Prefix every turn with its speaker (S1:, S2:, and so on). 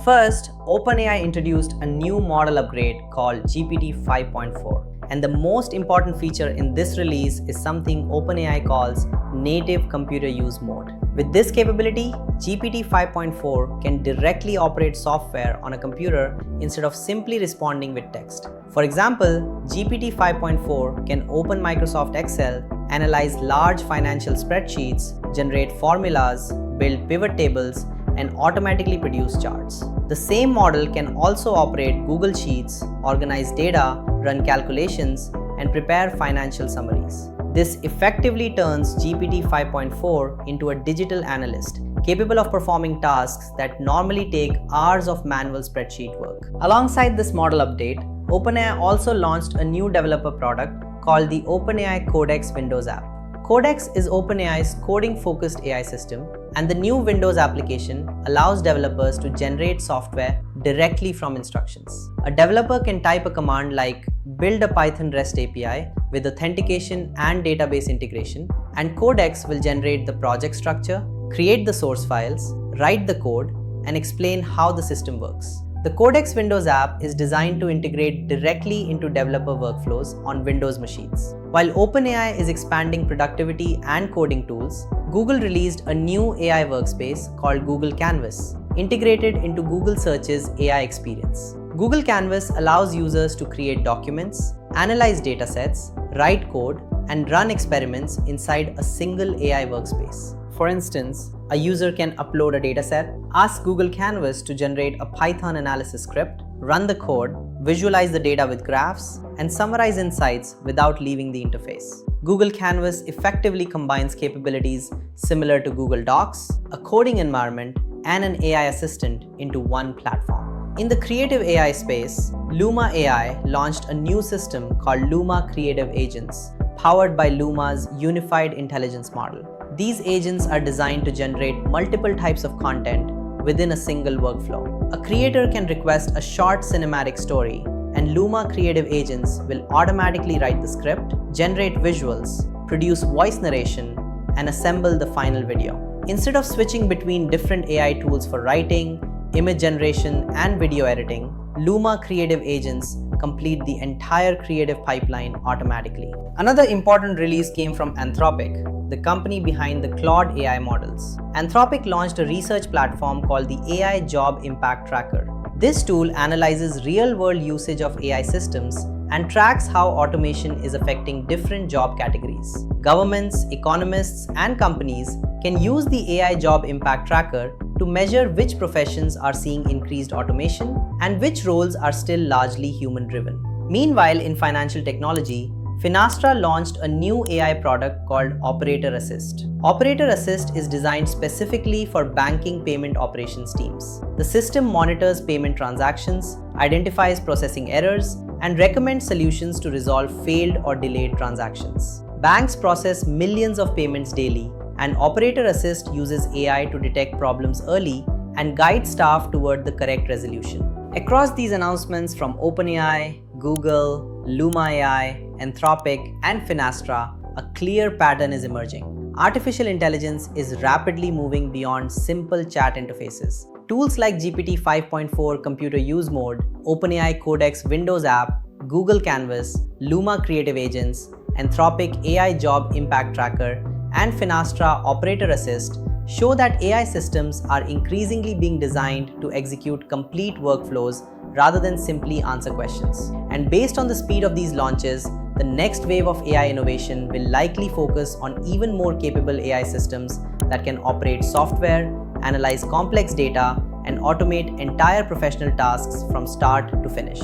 S1: First, OpenAI introduced a new model upgrade called GPT-5.4. And the most important feature in this release is something OpenAI calls native computer use mode. With this capability, GPT 5.4 can directly operate software on a computer instead of simply responding with text. For example, GPT 5.4 can open Microsoft Excel, analyze large financial spreadsheets, generate formulas, build pivot tables, and automatically produce charts. The same model can also operate Google Sheets, organize data, run calculations, and prepare financial summaries. This effectively turns GPT 5.4 into a digital analyst, capable of performing tasks that normally take hours of manual spreadsheet work. Alongside this model update, OpenAI also launched a new developer product called the OpenAI Codex Windows App. Codex is OpenAI's coding-focused AI system, and the new Windows application allows developers to generate software directly from instructions. A developer can type a command like build a Python REST API with authentication and database integration, and Codex will generate the project structure, create the source files, write the code, and explain how the system works. The Codex Windows app is designed to integrate directly into developer workflows on Windows machines. While OpenAI is expanding productivity and coding tools, Google released a new AI workspace called Google Canvas, integrated into Google Search's AI experience. Google Canvas allows users to create documents, analyze datasets, write code, and run experiments inside a single AI workspace. For instance, a user can upload a dataset, ask Google Canvas to generate a Python analysis script, run the code, visualize the data with graphs, and summarize insights without leaving the interface. Google Canvas effectively combines capabilities similar to Google Docs, a coding environment, and an AI assistant into one platform. In the creative AI space, Luma AI launched a new system called Luma Creative Agents, powered by Luma's unified intelligence model. These agents are designed to generate multiple types of content within a single workflow. A creator can request a short cinematic story, and Luma Creative Agents will automatically write the script, generate visuals, produce voice narration, and assemble the final video. Instead of switching between different AI tools for writing, image generation, and video editing, Luma Creative Agents complete the entire creative pipeline automatically. Another important release came from Anthropic, the company behind the Claude AI models. Anthropic launched a research platform called the AI Job Impact Tracker. This tool analyzes real-world usage of AI systems and tracks how automation is affecting different job categories. Governments, economists, and companies can use the AI Job Impact Tracker to measure which professions are seeing increased automation and which roles are still largely human-driven. Meanwhile, in financial technology, Finastra launched a new AI product called Operator Assist. Operator Assist is designed specifically for banking payment operations teams. The system monitors payment transactions, identifies processing errors, and recommends solutions to resolve failed or delayed transactions. Banks process millions of payments daily, and Operator Assist uses AI to detect problems early and guide staff toward the correct resolution. Across these announcements from OpenAI, Google, Luma AI, Anthropic, and Finastra, a clear pattern is emerging. Artificial intelligence is rapidly moving beyond simple chat interfaces. Tools like GPT 5.4 Computer Use Mode, OpenAI Codex Windows App, Google Canvas, Luma Creative Agents, Anthropic AI Job Impact Tracker, and Finastra Operator Assist show that AI systems are increasingly being designed to execute complete workflows rather than simply answer questions. And based on the speed of these launches, the next wave of AI innovation will likely focus on even more capable AI systems that can operate software, analyze complex data, and automate entire professional tasks from start to finish.